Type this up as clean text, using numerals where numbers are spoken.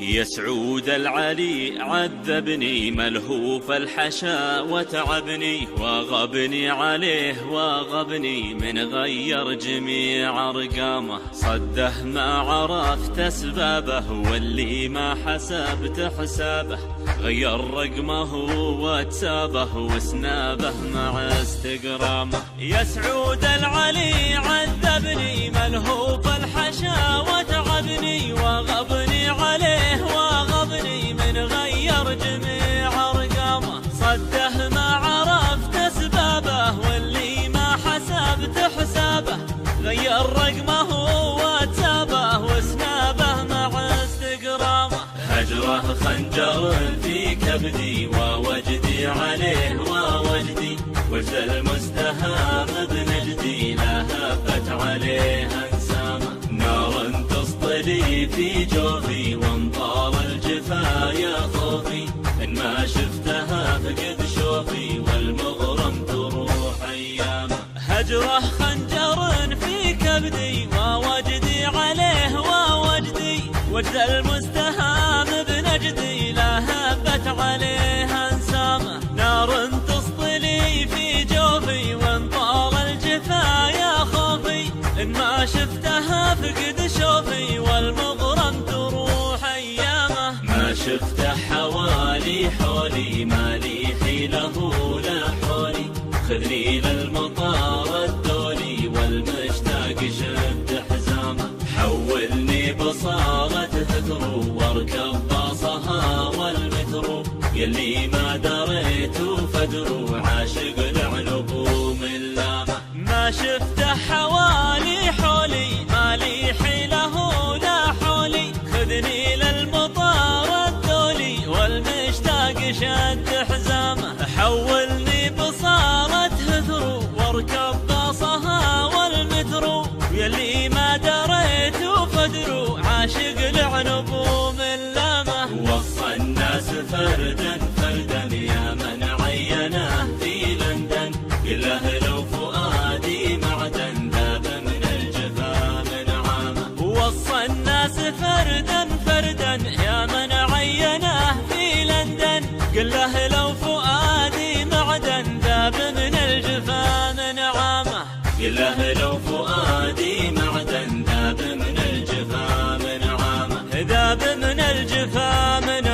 يا سعود العلي عذبني ملهوف الحشا وتعبني، وغبني عليه وغبني من غير جميع ارقامه. صده ما عرفت اسبابه واللي ما حسبت حسابه، غير رقمه واتسابه وسنابه مع استقرامه. يا سعود العلي عذبني ملهوف الحشا وتعبني، وغبني عليه وغبني من غير جميع ارقامه. صده ما عرفت اسبابه واللي ما حسبت حسابه، غير رقمه واتسابه وسنابه مع استقرامه. هجره خنجر في كبدي ووجدي عليه ووجدي، وجد المستهام بنجدي لهفت عليه انسامه. نار تسطلي في جوفي وانطار الجفا يا خوفي، ان ما شفتها فقد شوفي والمغرم تروح ايامه. هجره خنجر في كبدي ووجدي عليه ووجدي، وجد المستهام بنجدي لهفت عليه انسامه. نار تسطلي في جوفي وانطار الجفا يا خوفي، ان ما شفتها فقد شوفي والمغرم تروح ايامه. ما شفت حوالي حولي ما لي حيله لا حولي، خذني للمطار الدولي والمشتاق شد حزامه. حولني بصارة ثثرو واركب باصها والمترو، يلي ما دريت فدرو عاشق العنب من لامه. ما شفت حوالي حولي ما لي حيله لا حولي، خذني للمطار الدولي والمشتاق شد حزامه. حولني بصارة ثثرو واركب باصها والمترو، يلي ما دريت فدرو عاشق العنب من لامه. وصى الناس فردا فردا يا من عينه في لندن، قل له لو فؤادي معدن ذاب من الجفا من عامه. وصى الناس فردا فردا يا من عينه في لندن، قل له لو فؤادي معدن ذاب من الجفا من عامه. قل له لو فؤادي معدن ذاب من الجفا من عامه، ذاب من الجفا من